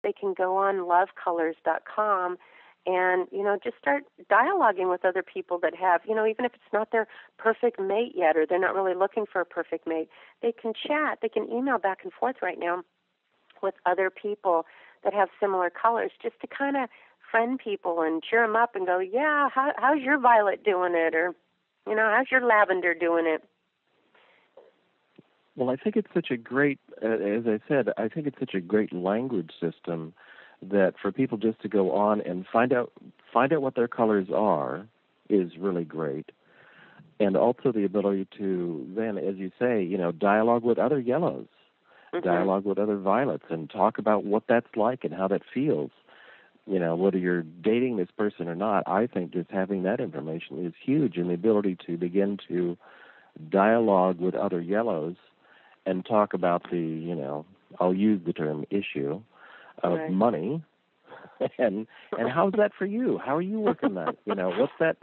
they can go on LoveColors.com and, just start dialoguing with other people that have, even if it's not their perfect mate yet, or they're not really looking for a perfect mate, they can chat, they can email back and forth right now with other people that have similar colors, just to kind of friend people and cheer them up and go, yeah, how's your violet doing it? Or, how's your lavender doing it? Well, I think it's such a great, as I said, I think it's such a great language system that for people just to go on and find out what their colors are is really great. And also the ability to then, as you say, dialogue with other yellows, dialogue with other violets, and talk about what that's like and how that feels. Whether you're dating this person or not, I think just having that information is huge, and the ability to begin to dialogue with other yellows and talk about the, I'll use the term issue of money, and how's that for you? How are you working that? What's that?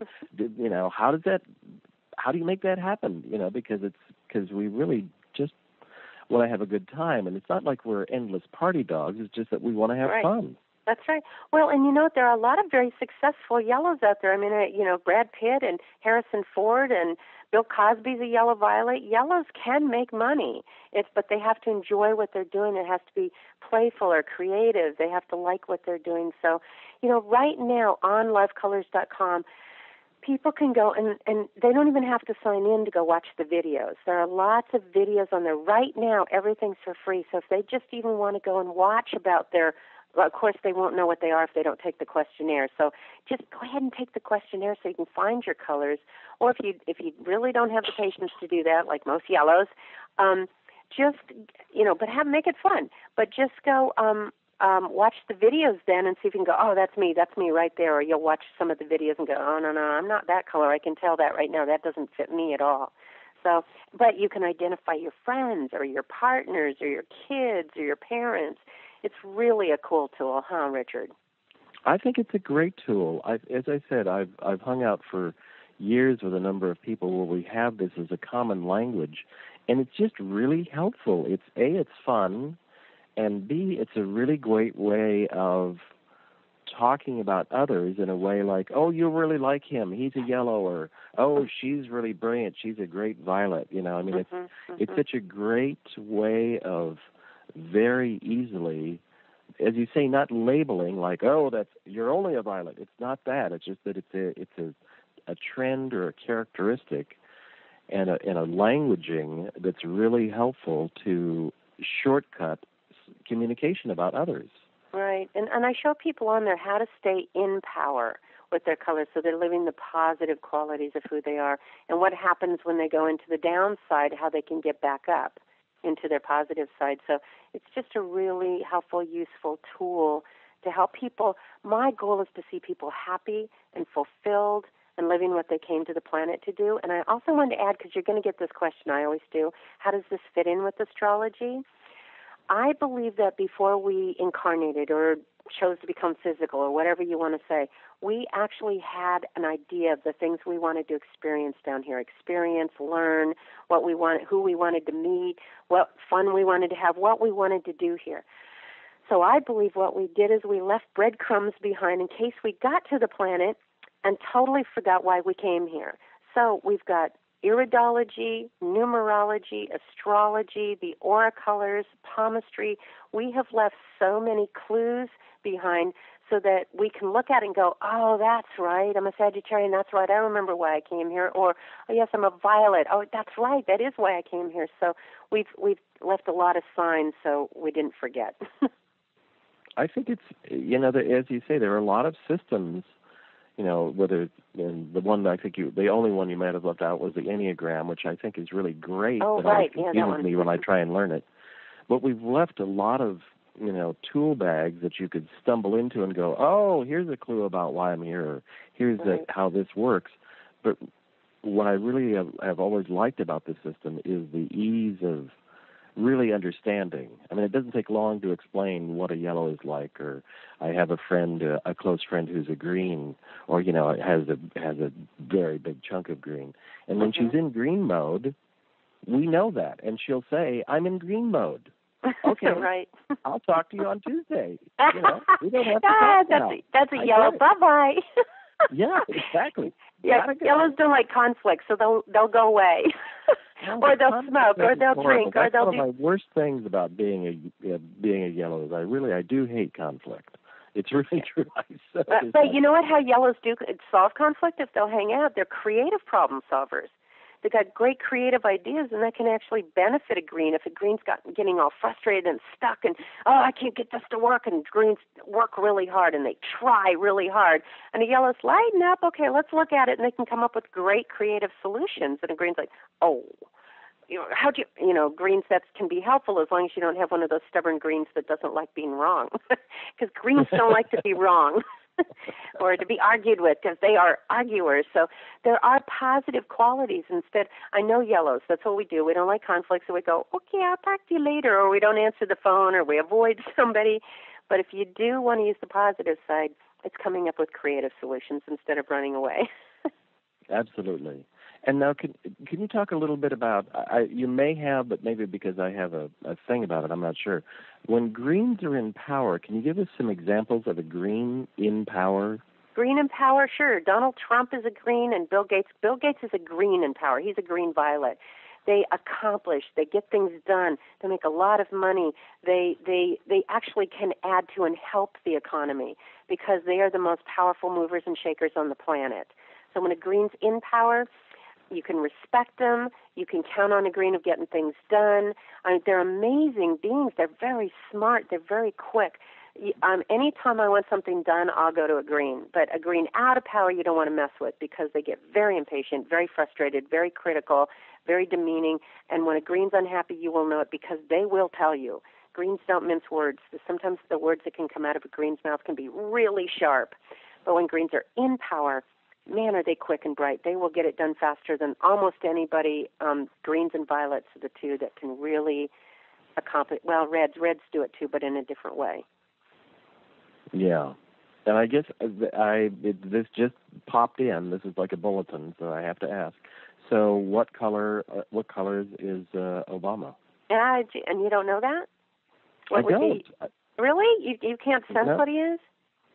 How do you make that happen? Because we really just want to have a good time, and it's not like we're endless party dogs. It's just that we want to have fun. That's right. Well, and there are a lot of very successful yellows out there. I mean, Brad Pitt and Harrison Ford and Bill Cosby's a yellow violet. Yellows can make money, but they have to enjoy what they're doing. It has to be playful or creative. They have to like what they're doing. So, right now on LoveColors.com, people can go and they don't even have to sign in to go watch the videos. There are lots of videos on there. Right now, everything's for free. So if they just even want to go and watch about of course, they won't know what they are if they don't take the questionnaire. So just go ahead and take the questionnaire so you can find your colors. Or if you really don't have the patience to do that, like most yellows, just make it fun. But just go watch the videos then and see if you can go, oh, that's me right there. Or you'll watch some of the videos and go, oh, no, I'm not that color. I can tell that right now. That doesn't fit me at all. So, but you can identify your friends or your partners or your kids or your parents. It's really a cool tool, huh, Richard? I think it's a great tool. As I said, I've hung out for years with a number of people where we have this as a common language, and it's just really helpful. It's fun, and B, it's a really great way of talking about others in a way like, oh, you really like him, he's a yellow, or oh, she's really brilliant, she's a great violet. It's such a great way of very easily, as you say, not labeling like, oh, you're only a violet. It's not that. It's just that it's a trend or a characteristic and a languaging that's really helpful to shortcut communication about others. Right. And I show people on there how to stay in power with their colors so they're living the positive qualities of who they are, and what happens when they go into the downside, how they can get back up into their positive side. So it's just a really helpful, useful tool to help people. My goal is to see people happy and fulfilled and living what they came to the planet to do. And I also wanted to add, because you're going to get this question, I always do, how does this fit in with astrology? I believe that before we incarnated or chose to become physical or whatever you want to say, we actually had an idea of the things we wanted to experience down here, learn what we wanted, who we wanted to meet, what fun we wanted to have, what we wanted to do here. So I believe what we did is we left breadcrumbs behind in case we got to the planet and totally forgot why we came here. So we've got iridology, numerology, astrology, the aura colors, palmistry. We have left so many clues behind so that we can look at it and go, oh, that's right, I'm a Sagittarian, that's right, I remember why I came here. Or, oh, yes, I'm a violet, oh, that's right, that is why I came here. So we've left a lot of signs so we didn't forget. I think it's, as you say, there are a lot of systems, whether the one I think the only one you might have left out was the Enneagram, which I think is really great. Oh, but right, it confuses me when I try and learn it. But we've left a lot of, tool bags that you could stumble into and go, oh, here's a clue about why I'm here, or here's how this works. But what I really have always liked about this system is the ease of really understanding. I mean, it doesn't take long to explain what a yellow is like, or I have a friend, a close friend who's a green, or, has a very big chunk of green. And when she's in green mode, we know that. And she'll say, I'm in green mode. Okay. Right. I'll talk to you on Tuesday. We don't have to talk now. That's a yellow. Bye-bye. Yeah, exactly. Yeah, yellows don't like conflict, so they'll go away. Or they'll smoke, or they'll drink, or they'll do... One of my worst things about being a yellow is I do hate conflict. It's really true. But you know what? How yellows do solve conflict if they'll hang out? They're creative problem solvers. They've got great creative ideas, and that can actually benefit a green. If a green's getting all frustrated and stuck and, I can't get this to work, and greens work really hard, and they try really hard, and a yellow's lighten up, okay, let's look at it, and they can come up with great creative solutions, and a green's like, how do you, greens that can be helpful as long as you don't have one of those stubborn greens that doesn't like being wrong, because greens don't like to be wrong. Or to be argued with, because they are arguers. So there are positive qualities. Instead, I know yellows. That's what we do. We don't like conflict, so we go, okay, I'll talk to you later, or we don't answer the phone, or we avoid somebody. But if you do want to use the positive side, it's coming up with creative solutions instead of running away. Absolutely. And now, can you talk a little bit about, you may have, but maybe because I have a thing about it, I'm not sure. When greens are in power, can you give us some examples of a green in power? Green in power, sure. Donald Trump is a green, and Bill Gates is a green in power. He's a green violet. They accomplish, they get things done, they make a lot of money. They actually can add to and help the economy because they are the most powerful movers and shakers on the planet. So when a green's in power, you can respect them. You can count on a green of getting things done. They're amazing beings. They're very smart. They're very quick. Anytime I want something done, I'll go to a green. But a green out of power you don't want to mess with because they get very impatient, very frustrated, very critical, very demeaning. And when a green's unhappy, you will know it because they will tell you. Greens don't mince words. Sometimes the words that can come out of a green's mouth can be really sharp. But when greens are in power, man, are they quick and bright. They will get it done faster than almost anybody. Greens and violets are the two that can really accomplish. Well, reds do it too, but in a different way. Yeah. And I guess this just popped in. This is like a bulletin, so I have to ask. So what colors is Obama? And you don't know that? I don't. Really? You can't sense what he is?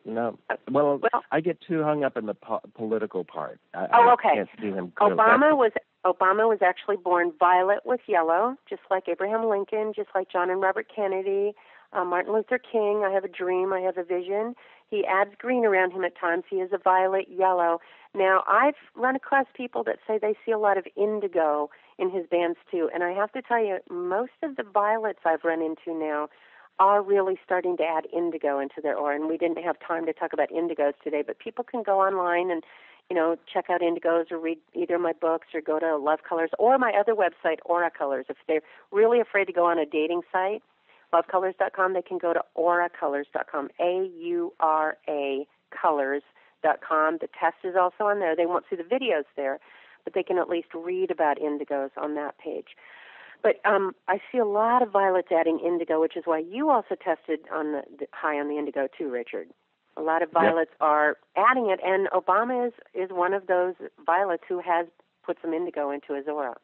No. Well, I get too hung up in the political part. Okay. I can't see him clearly. Obama was actually born violet with yellow, just like Abraham Lincoln, just like John and Robert Kennedy, Martin Luther King. I have a dream. I have a vision. He adds green around him at times. He is a violet yellow. Now, I've run across people that say they see a lot of indigo in his bands too, and I have to tell you, most of the violets I've run into now are really starting to add indigo into their aura, and we didn't have time to talk about indigos today, but people can go online and, check out indigos or read either my books or go to LoveColors or my other website, AuraColors. If they're really afraid to go on a dating site, LoveColors.com, they can go to AuraColors.com, A-U-R-A colors.com. The test is also on there. They won't see the videos there, but they can at least read about indigos on that page. But I see a lot of violets adding indigo, which is why you also tested on the high on the indigo too, Richard. A lot of violets are adding it, and Obama is one of those violets who has put some indigo into his aura.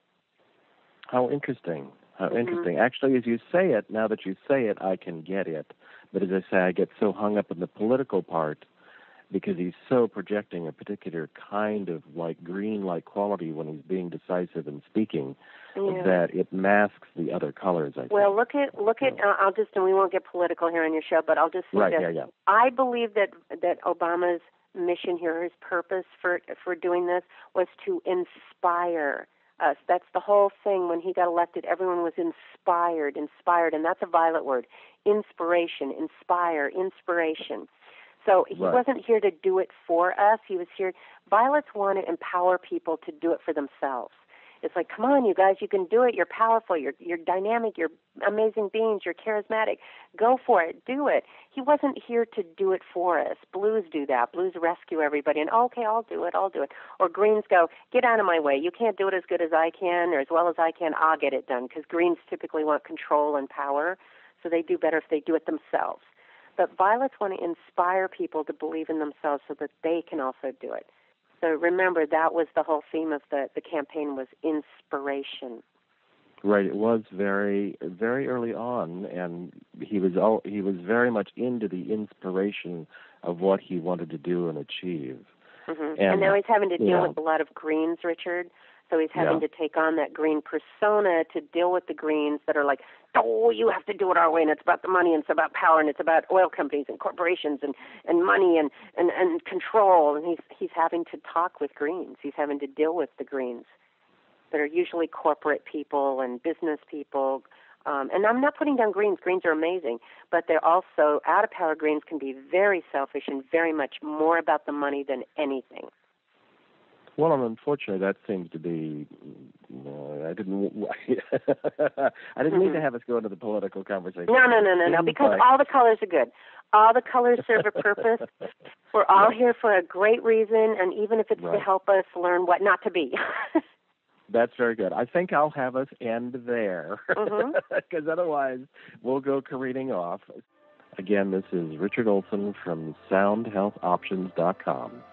How interesting. How interesting. Actually, as you say it, now that you say it, I can get it. But as I say, I get so hung up in the political part because he's so projecting a particular kind of like green-like quality when he's being decisive and speaking that it masks the other colors, I think. Well, look at I'll just, and we won't get political here on your show, but I'll just say this. I believe that Obama's mission here, his purpose for doing this was to inspire us. That's the whole thing. When he got elected, everyone was inspired, and that's a violet word. Inspiration, inspire, inspiration. So he wasn't here to do it for us. He was here. Violets want to empower people to do it for themselves. It's like, come on, you guys, you can do it. You're powerful. You're dynamic. You're amazing beings. You're charismatic. Go for it. Do it. He wasn't here to do it for us. Blues do that. Blues rescue everybody. And, okay, I'll do it. Or greens go, get out of my way. You can't do it as good as I can or as well as I can. I'll get it done. Because greens typically want control and power, so they do better if they do it themselves. But violets want to inspire people to believe in themselves so that they can also do it. So remember, that was the whole theme of the campaign was inspiration. Right. It was very, very early on, and he was very much into the inspiration of what he wanted to do and achieve. Mm-hmm. And now he's having to deal with a lot of greens, Richard. So he's having to take on that green persona to deal with the greens that are like, oh, you have to do it our way, and it's about the money, and it's about power, and it's about oil companies and corporations and money and control. And he's having to talk with greens. He's having to deal with the greens that are usually corporate people and business people. And I'm not putting down greens. Greens are amazing. But they're also, out-of-power greens can be very selfish and very much more about the money than anything. Well, and unfortunately, that seems to be. I didn't mean to have us go into the political conversation. No. Because all the colors are good. All the colors serve a purpose. We're all here for a great reason, and even if it's to help us learn what not to be. That's very good. I think I'll have us end there, because otherwise we'll go careening off. Again, this is Richard Olson from SoundHealthOptions.com.